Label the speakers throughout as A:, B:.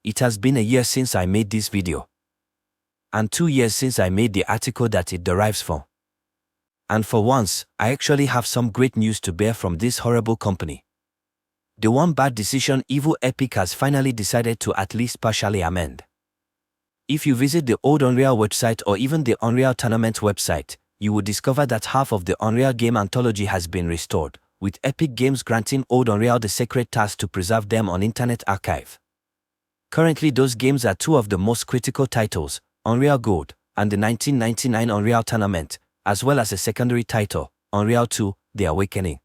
A: It has been a year since I made this video. And 2 years since I made the article that it derives from. And for once, I actually have some great news to bear from this horrible company. The one bad decision Evil Epic has finally decided to at least partially amend. If you visit the old Unreal website or even the Unreal Tournament website, you will discover that half of the Unreal game Anthology has been restored, with Epic Games granting old Unreal the sacred task to preserve them on Internet Archive. Currently those games are two of the most critical titles, Unreal Gold and the 1999 Unreal Tournament, as well as a secondary title, Unreal 2, The Awakening.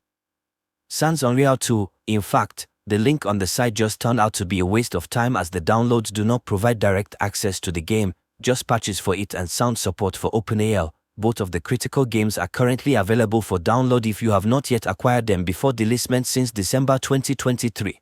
A: Sans Unreal 2, in fact, the link on the site just turned out to be a waste of time as the downloads do not provide direct access to the game, just patches for it and sound support for OpenAL. Both of the critical games are currently available for download if you have not yet acquired them before delisting since December 2023.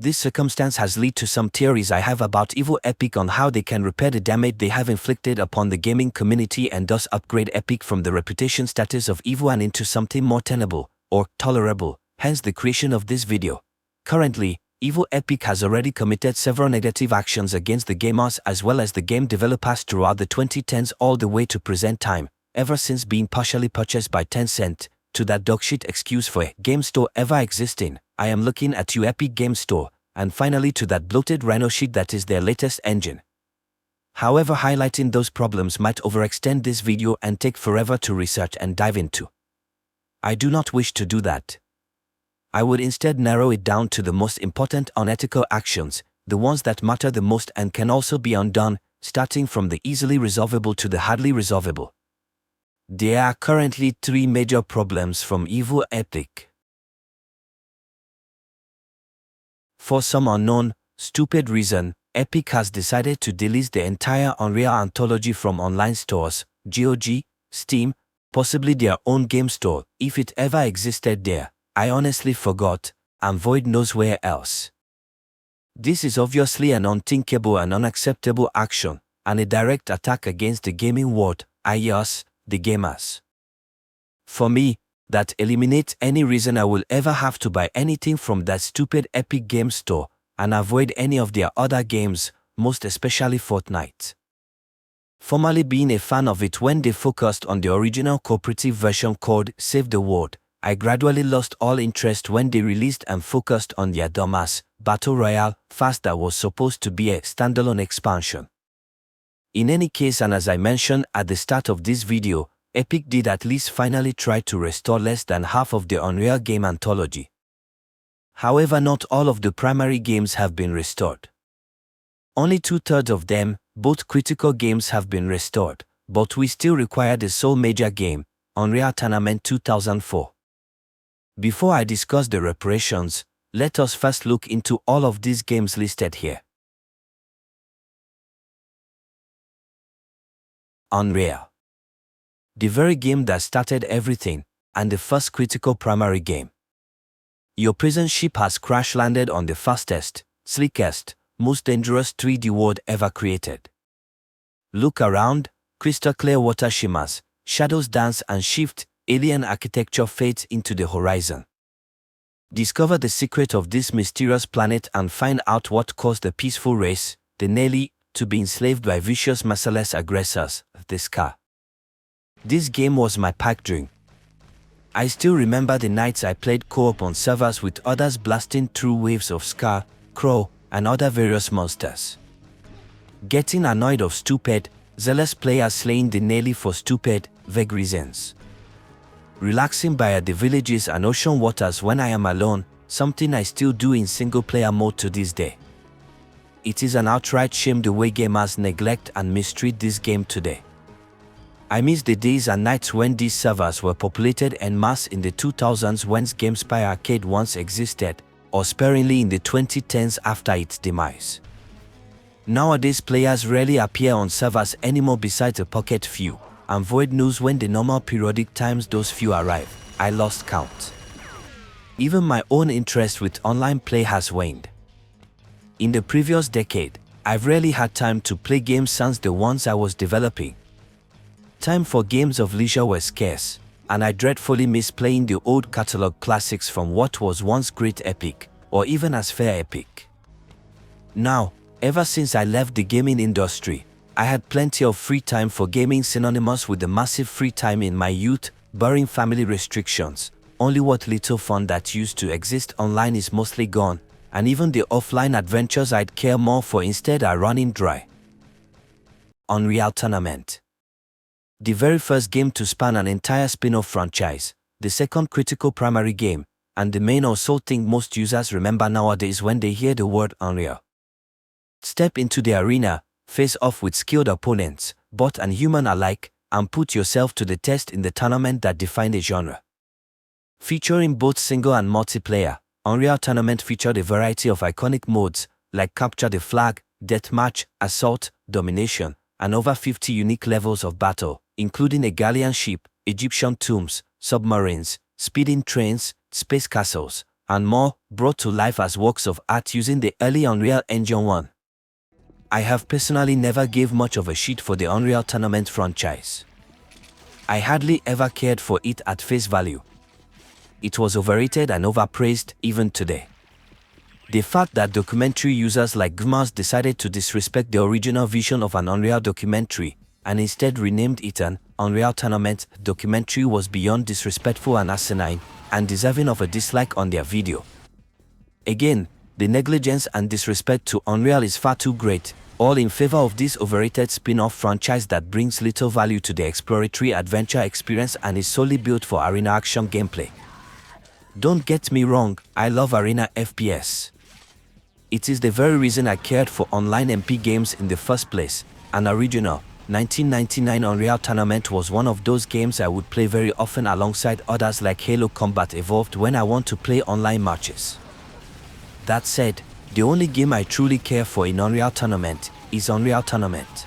A: This circumstance has led to some theories I have about Evil Epic on how they can repair the damage they have inflicted upon the gaming community and thus upgrade Epic from the reputation status of evil and into something more tenable, or tolerable, hence the creation of this video. Currently, Evil Epic has already committed several negative actions against the gamers as well as the game developers throughout the 2010s all the way to present time, ever since being partially purchased by Tencent, to that dogshit excuse for a game store ever existing, I am looking at you Epic Game Store, and finally to that bloated Rhino shit that is their latest engine. However, highlighting those problems might overextend this video and take forever to research and dive into. I do not wish to do that. I would instead narrow it down to the most important unethical actions, the ones that matter the most and can also be undone, starting from the easily resolvable to the hardly resolvable. There are currently 3 major problems from Evil Epic. For some unknown, stupid reason, Epic has decided to delist the entire Unreal Anthology from online stores, GOG, Steam, possibly their own game store, if it ever existed there. I honestly forgot, and void knows where else. This is obviously an unthinkable and unacceptable action, and a direct attack against the gaming world, i.e. us, the gamers. For me, that eliminates any reason I will ever have to buy anything from that stupid Epic Games Store, and avoid any of their other games, most especially Fortnite. Formerly being a fan of it when they focused on the original cooperative version called Save the World, I gradually lost all interest when they released and focused on their dumbass Battle Royale Fast that was supposed to be a standalone expansion. In any case, and as I mentioned at the start of this video, Epic did at least finally try to restore less than half of the Unreal game Anthology. However, not all of the primary games have been restored. Only 2/3 of them, both critical games, have been restored, but we still require the sole major game, Unreal Tournament 2004. Before I discuss the reparations, let us first look into all of these games listed here. Unreal. The very game that started everything, and the first critical primary game. Your prison ship has crash-landed on the fastest, slickest, most dangerous 3D world ever created. Look around, crystal clear water shimmers, shadows dance and shift, alien architecture fades into the horizon. Discover the secret of this mysterious planet and find out what caused the peaceful race, the Nelly, to be enslaved by vicious merciless aggressors, the Ska. This game was my pipe dream. I still remember the nights I played co-op on servers with others blasting through waves of Ska, Crow, and other various monsters. Getting annoyed of stupid, zealous players slaying the Nelly for stupid, vague reasons. Relaxing by the villages and ocean waters when I am alone, something I still do in single-player mode to this day. It is an outright shame the way gamers neglect and mistreat this game today. I miss the days and nights when these servers were populated en masse in the 2000s when GameSpy Arcade once existed, or sparingly in the 2010s after its demise. Nowadays players rarely appear on servers anymore besides a pocket few, and void knows when the normal periodic times those few arrive. I lost count. Even my own interest with online play has waned. In the previous decade, I've rarely had time to play games since the ones I was developing. Time for games of leisure were scarce, and I dreadfully miss playing the old catalog classics from what was once great Epic, or even as fair Epic. Now, Ever since I left the gaming industry, I had plenty of free time for gaming, synonymous with the massive free time in my youth, barring family restrictions. Only what little fun that used to exist online is mostly gone, and even the offline adventures I'd care more for instead are running dry. Unreal Tournament. The very first game to span an entire spin-off franchise, the second critical primary game, and the main or sole thing most users remember nowadays when they hear the word Unreal. Step into the arena, face off with skilled opponents, bot and human alike, and put yourself to the test in the tournament that defined a genre. Featuring both single and multiplayer, Unreal Tournament featured a variety of iconic modes, like Capture the Flag, Deathmatch, Assault, Domination, and over 50 unique levels of battle, including a galleon ship, Egyptian tombs, submarines, speeding trains, space castles, and more, brought to life as works of art using the early Unreal Engine 1. I have personally never gave much of a shit for the Unreal Tournament franchise. I hardly ever cared for it at face value. It was overrated and overpraised even today. The fact that documentary users like Gmars decided to disrespect the original vision of an Unreal documentary and instead renamed it an Unreal Tournament documentary was beyond disrespectful and asinine, and deserving of a dislike on their video. Again, the negligence and disrespect to Unreal is far too great, all in favor of this overrated spin-off franchise that brings little value to the exploratory adventure experience and is solely built for arena action gameplay. Don't get me wrong, I love arena FPS. It is the very reason I cared for online MP games in the first place. An original 1999 Unreal Tournament was one of those games I would play very often alongside others like Halo Combat Evolved when I want to play online matches. That said, the only game I truly care for in Unreal Tournament is Unreal Tournament.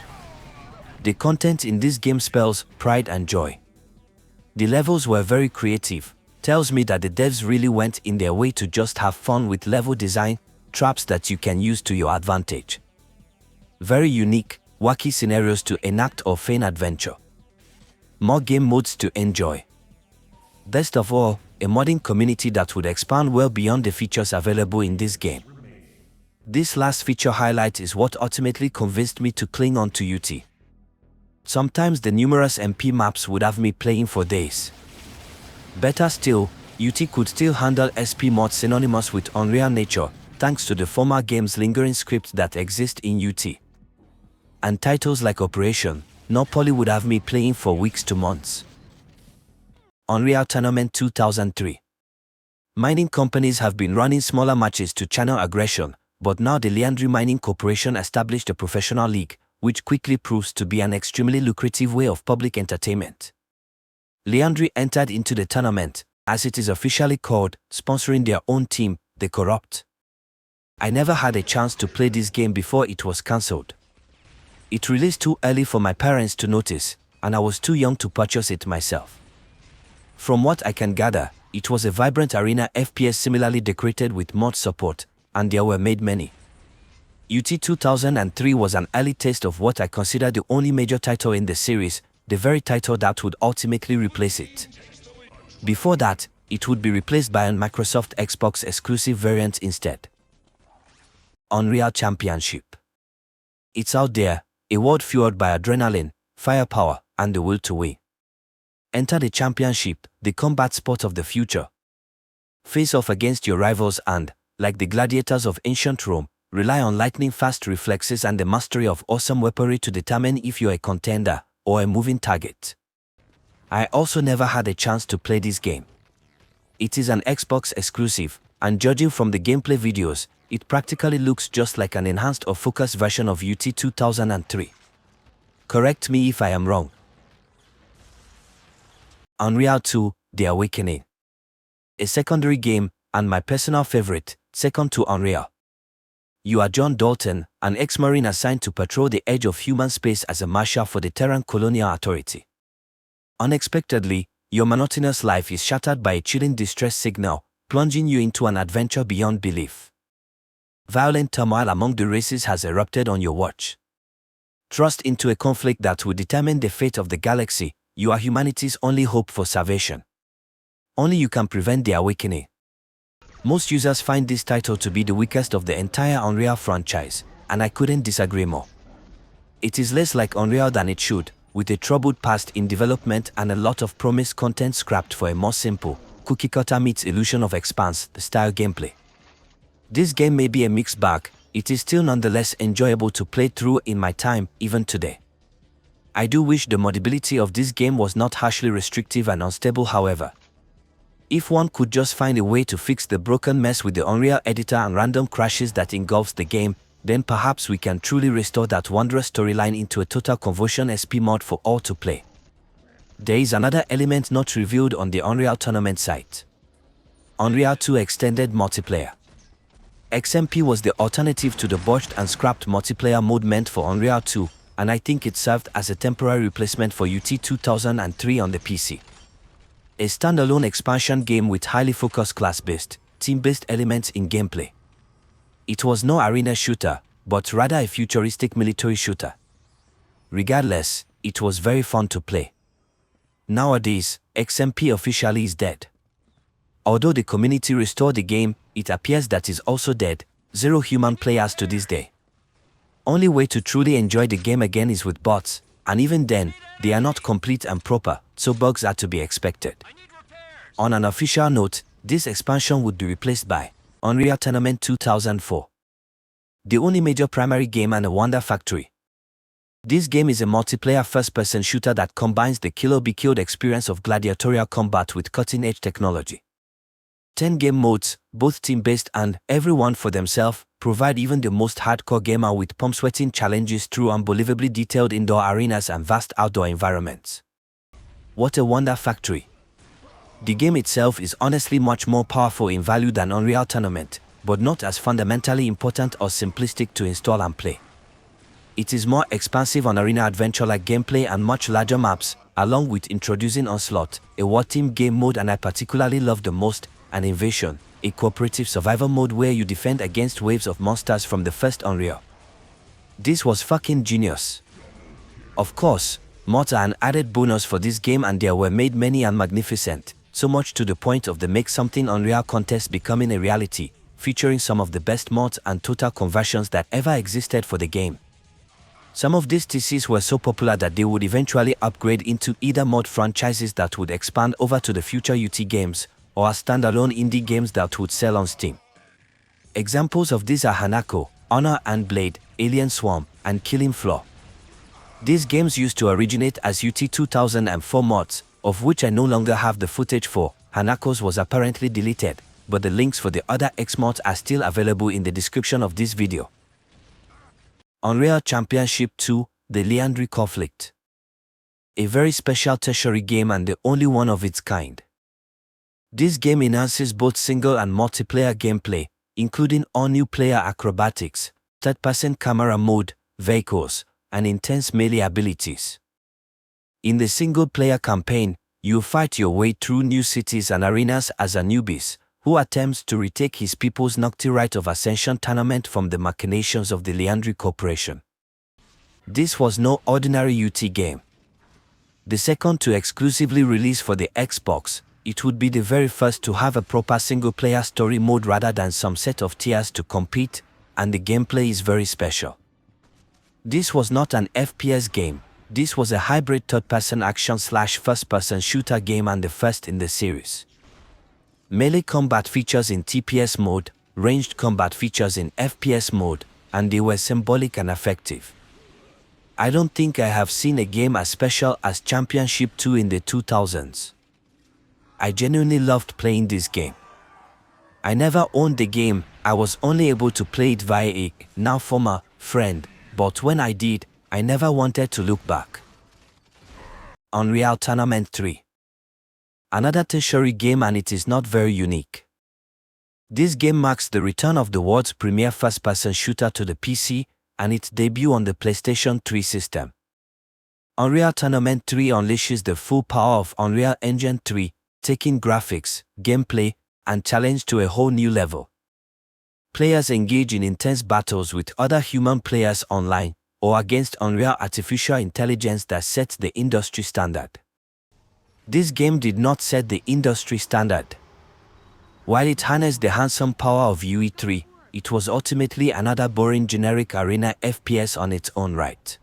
A: The content in this game spells pride and joy. The levels were very creative, tells me that the devs really went in their way to just have fun with level design, traps that you can use to your advantage. Very unique, wacky scenarios to enact or feign adventure. More game modes to enjoy. Best of all, a modding community that would expand well beyond the features available in this game. This last feature highlight is what ultimately convinced me to cling on to UT. Sometimes the numerous MP maps would have me playing for days. Better still, UT could still handle SP mods synonymous with Unreal nature, thanks to the former game's lingering script that exists in UT. And titles like Operation, Poly would have me playing for weeks to months. Unreal Tournament 2003. Mining companies have been running smaller matches to channel aggression, but now the Leandry Mining Corporation established a professional league, which quickly proves to be an extremely lucrative way of public entertainment. Leandry entered into the tournament, as it is officially called, sponsoring their own team, The Corrupt. I never had a chance to play this game before it was cancelled. It released too early for my parents to notice, and I was too young to purchase it myself. From what I can gather, it was a vibrant arena FPS similarly decorated with mod support, and there were made many. UT 2003 was an early taste of what I consider the only major title in the series, the very title that would ultimately replace it. Before that, it would be replaced by a Microsoft Xbox exclusive variant instead. Unreal Championship. It's out there, a world fueled by adrenaline, firepower, and the will to win. Enter the championship, the combat sport of the future. Face off against your rivals and, like the gladiators of ancient Rome, rely on lightning-fast reflexes and the mastery of awesome weaponry to determine if you're a contender or a moving target. I also never had a chance to play this game. It is an Xbox exclusive, and judging from the gameplay videos, it practically looks just like an enhanced or focused version of UT 2003. Correct me if I am wrong. Unreal 2: The Awakening. A secondary game, and my personal favorite, second to Unreal. You are John Dalton, an ex-Marine assigned to patrol the edge of human space as a marshal for the Terran Colonial Authority. Unexpectedly, your monotonous life is shattered by a chilling distress signal, plunging you into an adventure beyond belief. Violent turmoil among the races has erupted on your watch. Thrust into a conflict that will determine the fate of the galaxy, you are humanity's only hope for salvation. Only you can prevent the awakening. Most users find this title to be the weakest of the entire Unreal franchise, and I couldn't disagree more. It is less like Unreal than it should, with a troubled past in development and a lot of promised content scrapped for a more simple, cookie-cutter meets illusion of expanse style gameplay. This game may be a mixed bag, it is still nonetheless enjoyable to play through in my time, even today. I do wish the modability of this game was not harshly restrictive and unstable, however. If one could just find a way to fix the broken mess with the Unreal editor and random crashes that engulfs the game, then perhaps we can truly restore that wondrous storyline into a total conversion SP mod for all to play. There is another element not revealed on the Unreal Tournament site. Unreal 2 Extended Multiplayer. XMP was the alternative to the botched and scrapped multiplayer mode meant for Unreal 2, and I think it served as a temporary replacement for UT 2003 on the PC. A standalone expansion game with highly focused class-based, team-based elements in gameplay. It was no arena shooter, but rather a futuristic military shooter. Regardless, it was very fun to play. Nowadays, XMP officially is dead. Although the community restored the game, it appears that it's also dead, 0 human players to this day. Only way to truly enjoy the game again is with bots, and even then, they are not complete and proper, so bugs are to be expected. On an official note, this expansion would be replaced by Unreal Tournament 2004. The only major primary game and a wonder factory. This game is a multiplayer first-person shooter that combines the kill-or-be-killed experience of gladiatorial combat with cutting-edge technology. 10 game modes, both team-based and everyone for themselves, provide even the most hardcore gamer with palm-sweating challenges through unbelievably detailed indoor arenas and vast outdoor environments. What a wonder factory. The game itself is honestly much more powerful in value than Unreal Tournament, but not as fundamentally important or simplistic to install and play. It is more expansive on arena adventure-like gameplay and much larger maps, along with introducing Onslaught, a war team game mode, and I particularly love the most, an Invasion, a cooperative survival mode where you defend against waves of monsters from the first Unreal. This was fucking genius. Of course, mods are an added bonus for this game, and there were made many and magnificent, so much to the point of the Make Something Unreal contest becoming a reality, featuring some of the best mods and total conversions that ever existed for the game. Some of these TCs were so popular that they would eventually upgrade into either mod franchises that would expand over to the future UT games, or as standalone indie games that would sell on Steam. Examples of these are Hanako, Honor and Blade, Alien Swarm, and Killing Floor. These games used to originate as UT 2004 mods, of which I no longer have the footage for. Hanako's was apparently deleted, but the links for the other X mods are still available in the description of this video. Unreal Championship 2, The Liandry Conflict. A very special tertiary game and the only one of its kind. This game enhances both single and multiplayer gameplay, including all new player acrobatics, third-person camera mode, vehicles, and intense melee abilities. In the single-player campaign, you fight your way through new cities and arenas as Anubis, who attempts to retake his people's Nocti Rite of Ascension tournament from the machinations of the Liandry Corporation. This was no ordinary UT game. The second to exclusively release for the Xbox, it would be the very first to have a proper single-player story mode rather than some set of tiers to compete, and the gameplay is very special. This was not an FPS game, this was a hybrid third-person action/first-person shooter game and the first in the series. Melee combat features in TPS mode, ranged combat features in FPS mode, and they were symbolic and effective. I don't think I have seen a game as special as Championship 2 in the 2000s. I genuinely loved playing this game. I never owned the game, I was only able to play it via a, now former, friend, but when I did, I never wanted to look back. Unreal Tournament 3. Another tertiary game, and it is not very unique. This game marks the return of the world's premier first-person shooter to the PC, and its debut on the PlayStation 3 system. Unreal Tournament 3 unleashes the full power of Unreal Engine 3, taking graphics, gameplay, and challenge to a whole new level. Players engage in intense battles with other human players online, or against Unreal artificial intelligence that sets the industry standard. This game did not set the industry standard. While it harnessed the handsome power of UE3, it was ultimately another boring generic arena FPS on its own right.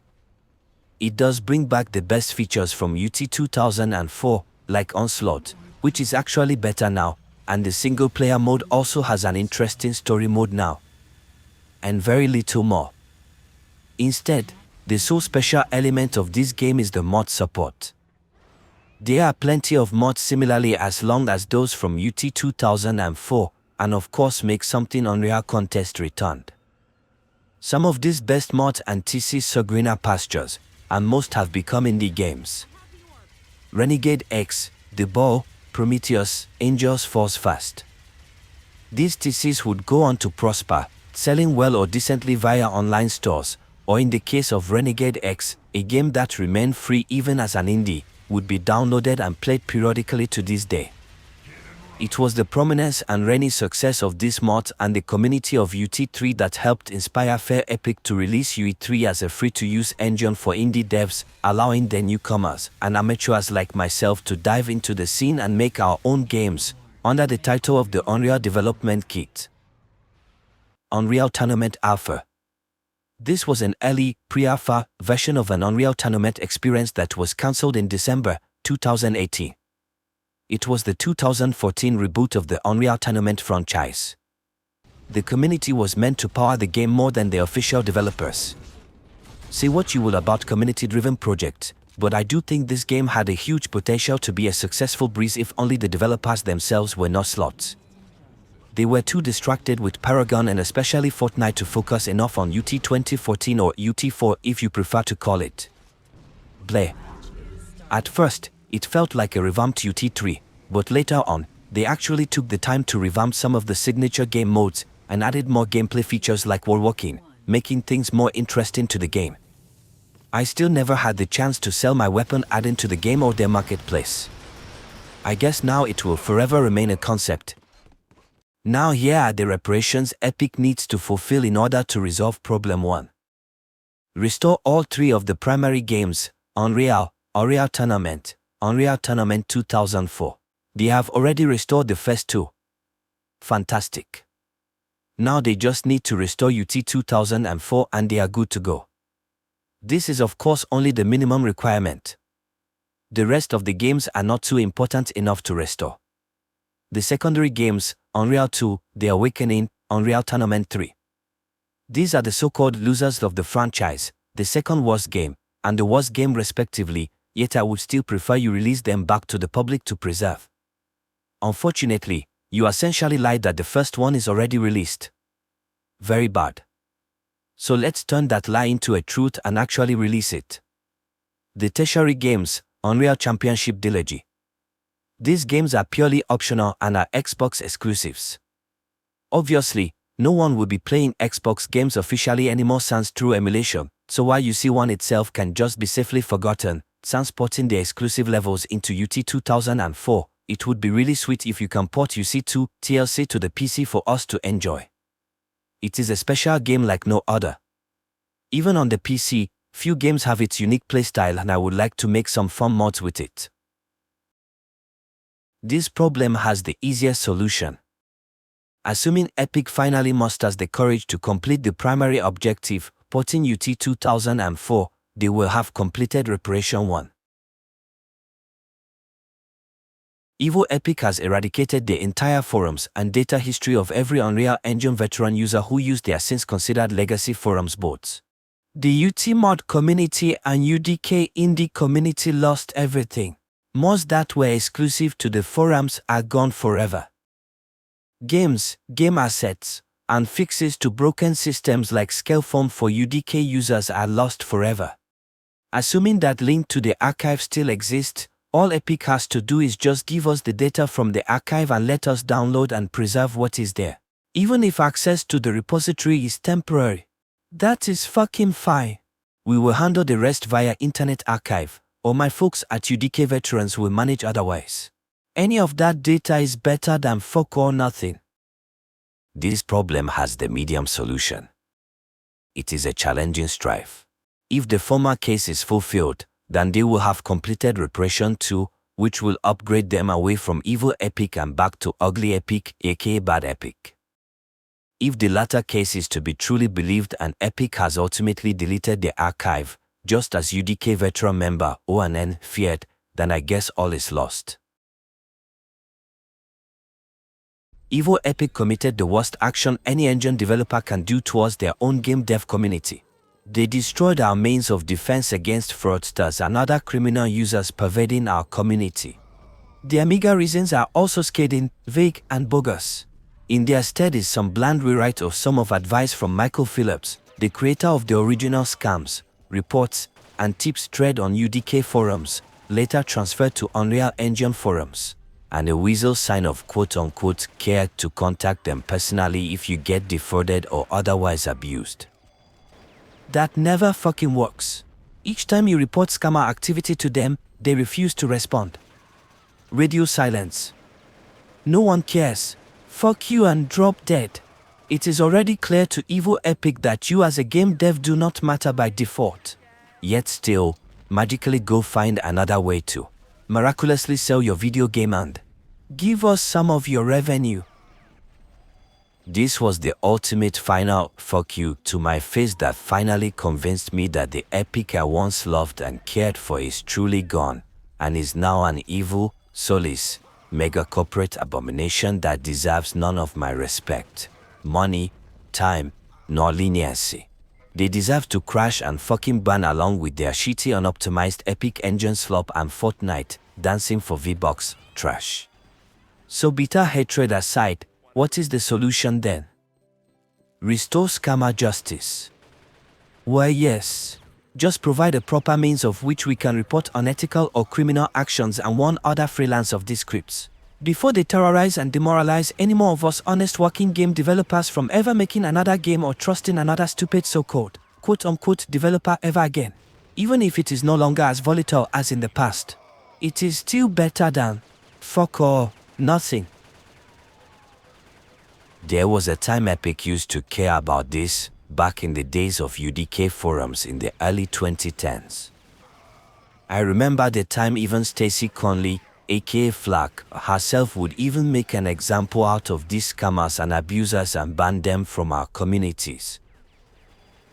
A: It does bring back the best features from UT 2004, like Onslaught, which is actually better now, and the single-player mode also has an interesting story mode now. And very little more. Instead, the sole special element of this game is the mod support. There are plenty of mods similarly as long as those from UT 2004, and of course make something Unreal Contest returned. Some of these best mods and TCs saw greener pastures, and most have become indie games. Renegade X, The Ball, Prometheus, Angels Falls Fast. These TCs would go on to prosper, selling well or decently via online stores, or in the case of Renegade X, a game that remained free even as an indie, would be downloaded and played periodically to this day. It was the prominence and reigning success of this mod and the community of UT3 that helped inspire Fair Epic to release UE3 as a free-to-use engine for indie devs, allowing the newcomers and amateurs like myself to dive into the scene and make our own games, under the title of the Unreal Development Kit. Unreal Tournament Alpha. This was an early, pre-alpha version of an Unreal Tournament experience that was cancelled in December 2018. It was the 2014 reboot of the Unreal Tournament franchise. The community was meant to power the game more than the official developers. Say what you will about community-driven projects, but I do think this game had a huge potential to be a successful breeze if only the developers themselves were not slots. They were too distracted with Paragon and especially Fortnite to focus enough on UT 2014 or UT4 if you prefer to call it. Bleh. At first, it felt like a revamped UT3, but later on, they actually took the time to revamp some of the signature game modes and added more gameplay features like wallwalking, making things more interesting to the game. I still never had the chance to sell my weapon add-in to the game or their marketplace. I guess now it will forever remain a concept. Now here are the reparations Epic needs to fulfill in order to resolve problem 1. Restore all 3 of the primary games, Unreal Tournament, Unreal Tournament 2004. They have already restored the first 2. Fantastic. Now they just need to restore UT 2004 and they are good to go. This is of course only the minimum requirement. The rest of the games are not too important enough to restore. The secondary games, Unreal 2, The Awakening, Unreal Tournament 3. These are the so-called losers of the franchise, the second worst game, and the worst game respectively, yet I would still prefer you release them back to the public to preserve. Unfortunately, you essentially lied that the first one is already released. Very bad. So let's turn that lie into a truth and actually release it. The tertiary games, Unreal Championship Delisting. These games are purely optional and are Xbox exclusives. Obviously, no one will be playing Xbox games officially anymore sans through emulation, so while UC1 itself can just be safely forgotten, sans porting the exclusive levels into UT 2004, it would be really sweet if you can port UC2 TLC to the PC for us to enjoy. It is a special game like no other. Even on the PC, few games have its unique playstyle and I would like to make some fun mods with it. This problem has the easiest solution. Assuming Epic finally musters the courage to complete the primary objective, porting UT 2004, they will have completed Reparation 1. Evo Epic has eradicated the entire forums and data history of every Unreal Engine veteran user who used their since considered legacy forums bots. The UT mod community and UDK indie community lost everything. Mods that were exclusive to the forums are gone forever. Games, game assets, and fixes to broken systems like Scaleform for UDK users are lost forever. Assuming that link to the archive still exists, all Epic has to do is just give us the data from the archive and let us download and preserve what is there. Even if access to the repository is temporary. That is fucking fine. We will handle the rest via Internet Archive, or my folks at UDK Veterans will manage otherwise. Any of that data is better than fuck or nothing. This problem has the medium solution. It is a challenging strife. If the former case is fulfilled, then they will have completed Reparation 2, which will upgrade them away from evil Epic and back to ugly Epic, aka bad Epic. If the latter case is to be truly believed and Epic has ultimately deleted the archive, just as UDK veteran member ONN feared, then I guess all is lost. Evil Epic committed the worst action any engine developer can do towards their own game dev community. They destroyed our means of defense against fraudsters and other criminal users pervading our community. Their meager reasons are also scathing, vague, and bogus. In their stead is some bland rewrite of some of advice from Michael Phillips, the creator of the original scams, reports, and tips thread on UDK forums, later transferred to Unreal Engine forums, and a weasel sign of quote-unquote care to contact them personally if you get defrauded or otherwise abused. That never fucking works. Each time you report scammer activity to them, they refuse to respond. Radio silence. No one cares. Fuck you and drop dead. It is already clear to Evil Epic that you as a game dev do not matter by default. Yet still, magically go find another way to miraculously sell your video game and give us some of your revenue. This was the ultimate final fuck you to my face that finally convinced me that the Epic I once loved and cared for is truly gone and is now an evil, soulless, mega corporate abomination that deserves none of my respect, money, time, nor leniency. They deserve to crash and fucking burn along with their shitty unoptimized Epic engine slop and Fortnite dancing for V-Bucks trash. So bitter hatred aside, what is the solution then? Restore scammer justice. Why yes, just provide a proper means of which we can report unethical or criminal actions and warn other freelance of these scripts, before they terrorize and demoralize any more of us honest working game developers from ever making another game or trusting another stupid so-called quote-unquote developer ever again. Even if it is no longer as volatile as in the past, it is still better than fuck or nothing. There was a time Epic used to care about this, back in the days of UDK forums in the early 2010s. I remember the time even Stacy Conley, aka Flack, herself would even make an example out of these scammers and abusers and ban them from our communities.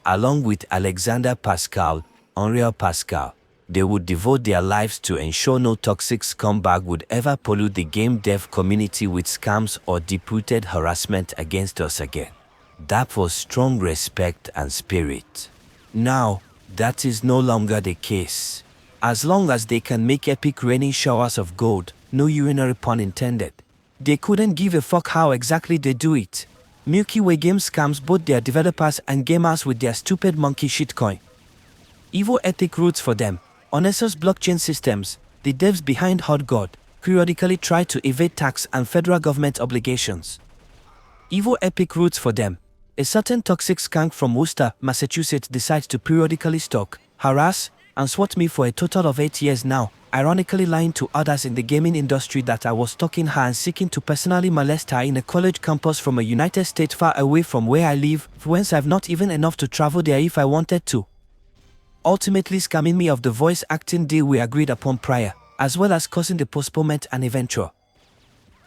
A: Along with Alexander Pascal, Unreal Pascal, they would devote their lives to ensure no toxic scumbag would ever pollute the game dev community with scams or deep-rooted harassment against us again. That was strong respect and spirit. Now, that is no longer the case. As long as they can make epic raining showers of gold, no urinary pun intended, they couldn't give a fuck how exactly they do it. Milky Way Games scams both their developers and gamers with their stupid monkey shitcoin. Evil Epic roots for them. Onessus blockchain systems, the devs behind Hot God, periodically try to evade tax and federal government obligations. Evil Epic roots for them. A certain toxic skunk from Worcester, Massachusetts decides to periodically stalk, harass, and swat me for a total of 8 years now, ironically lying to others in the gaming industry that I was stalking her and seeking to personally molest her in a college campus from a United States far away from where I live, whence I've not even enough to travel there if I wanted to. Ultimately scamming me of the voice acting deal we agreed upon prior, as well as causing the postponement and eventual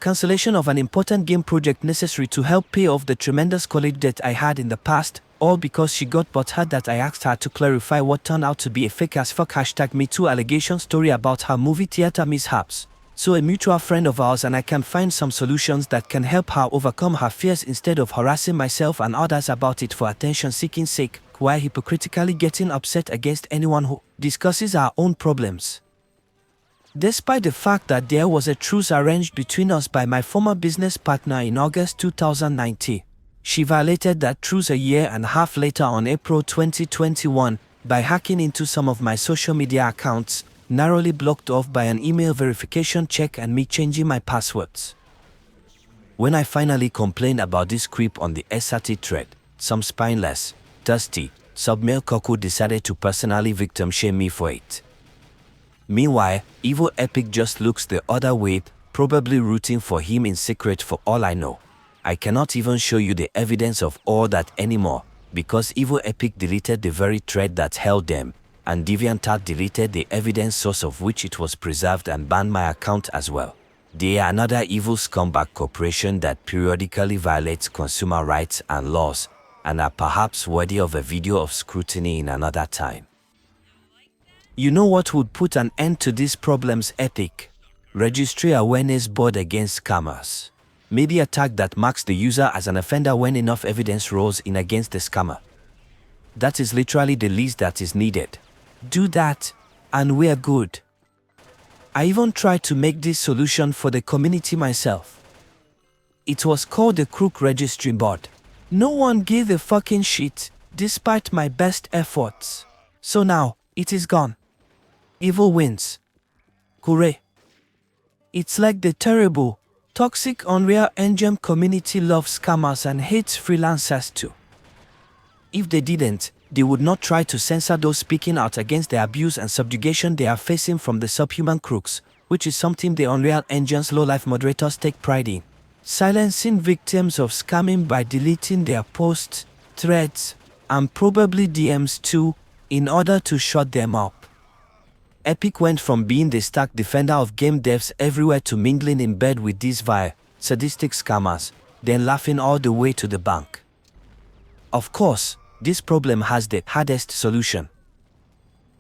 A: cancellation of an important game project necessary to help pay off the tremendous college debt I had in the past, all because she got butthurt that I asked her to clarify what turned out to be a fake as fuck #MeToo allegation story about her movie theater mishaps. So a mutual friend of ours and I can find some solutions that can help her overcome her fears instead of harassing myself and others about it for attention-seeking sake, while hypocritically getting upset against anyone who discusses our own problems. Despite the fact that there was a truce arranged between us by my former business partner in August 2019, she violated that truce a year and a half later on April 2021 by hacking into some of my social media accounts, narrowly blocked off by an email verification check and me changing my passwords. When I finally complained about this creep on the SRT thread, some spineless, thirsty, submale cuckoo decided to personally victim shame me for it. Meanwhile, Evil Epic just looks the other way, probably rooting for him in secret for all I know. I cannot even show you the evidence of all that anymore, because Evil Epic deleted the very thread that held them, and DeviantArt deleted the evidence source of which it was preserved and banned my account as well. They are another evil scumbag corporation that periodically violates consumer rights and laws and are perhaps worthy of a video of scrutiny in another time. You know what would put an end to these problems? Epic Registry Awareness Board against scammers. Maybe a tag that marks the user as an offender when enough evidence rolls in against the scammer. That is literally the least that is needed. Do that, and we're good. I even tried to make this solution for the community myself. It was called the Crook Registry Board. No one gave a fucking shit, despite my best efforts. So now, it is gone. Evil wins. Hooray. It's like the terrible, toxic Unreal Engine community loves scammers and hates freelancers too. If they didn't, they would not try to censor those speaking out against the abuse and subjugation they are facing from the subhuman crooks, which is something the Unreal Engine's low-life moderators take pride in. Silencing victims of scamming by deleting their posts, threads, and probably DMs too, in order to shut them up. Epic went from being the stark defender of game devs everywhere to mingling in bed with these vile, sadistic scammers, then laughing all the way to the bank. Of course, this problem has the hardest solution.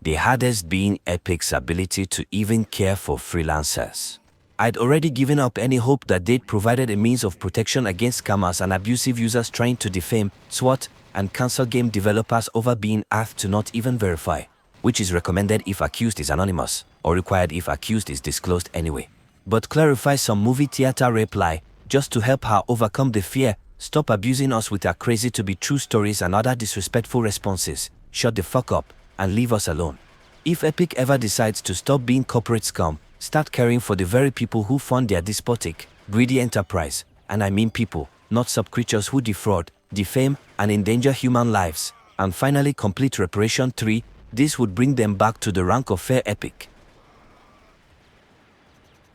A: The hardest being Epic's ability to even care for freelancers. I'd already given up any hope that they'd provided a means of protection against scammers and abusive users trying to defame, swat, and cancel game developers over being asked to not even verify, which is recommended if accused is anonymous, or required if accused is disclosed anyway. But clarify some movie theater reply, just to help her overcome the fear, stop abusing us with her crazy to be true stories and other disrespectful responses, shut the fuck up, and leave us alone. If Epic ever decides to stop being corporate scum, start caring for the very people who fund their despotic, greedy enterprise, and I mean people, not sub-creatures who defraud, defame, and endanger human lives, and finally complete Reparation 3, this would bring them back to the rank of fair Epic.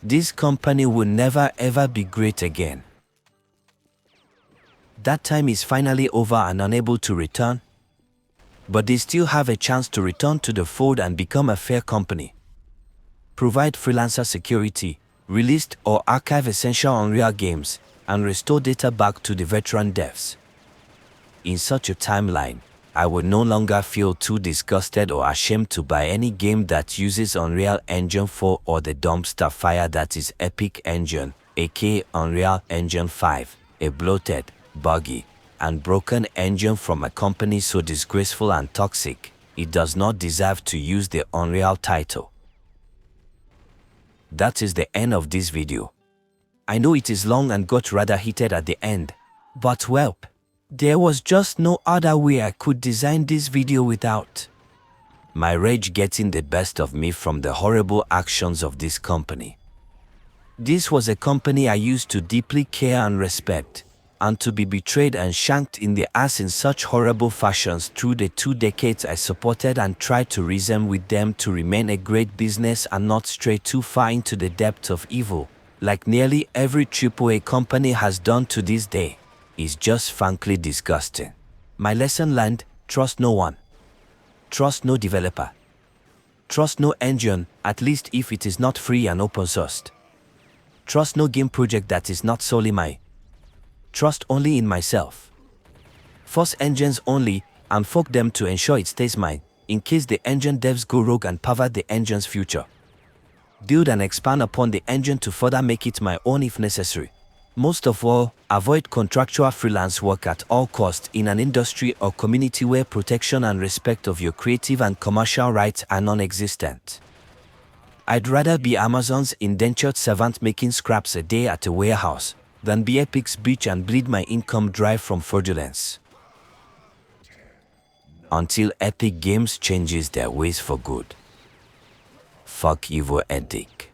A: This company will never ever be great again. That time is finally over and unable to return, but they still have a chance to return to the fold and become a fair company. Provide freelancer security, release or archive essential Unreal games, and restore data back to the veteran devs. In such a timeline, I would no longer feel too disgusted or ashamed to buy any game that uses Unreal Engine 4 or the dumpster fire that is Epic Engine, aka Unreal Engine 5, a bloated, buggy, and broken engine from a company so disgraceful and toxic, it does not deserve to use the Unreal title. That is the end of this video. I know it is long and got rather heated at the end, but welp, there was just no other way I could design this video without my rage getting the best of me from the horrible actions of this company. This was a company I used to deeply care and respect, and to be betrayed and shanked in the ass in such horrible fashions through the 2 decades I supported and tried to reason with them to remain a great business and not stray too far into the depths of evil, like nearly every AAA company has done to this day, is just frankly disgusting. My lesson learned: trust no one. Trust no developer. Trust no engine, at least if it is not free and open sourced. Trust no game project that is not solely mine. Trust only in myself. Force engines only, and fork them to ensure it stays mine, in case the engine devs go rogue and pervert the engine's future. Build and expand upon the engine to further make it my own if necessary. Most of all, avoid contractual freelance work at all costs in an industry or community where protection and respect of your creative and commercial rights are non-existent. I'd rather be Amazon's indentured servant making scraps a day at a warehouse than be Epic's bitch and bleed my income dry from fraudulence. Until Epic Games changes their ways for good. Fuck evil Edic.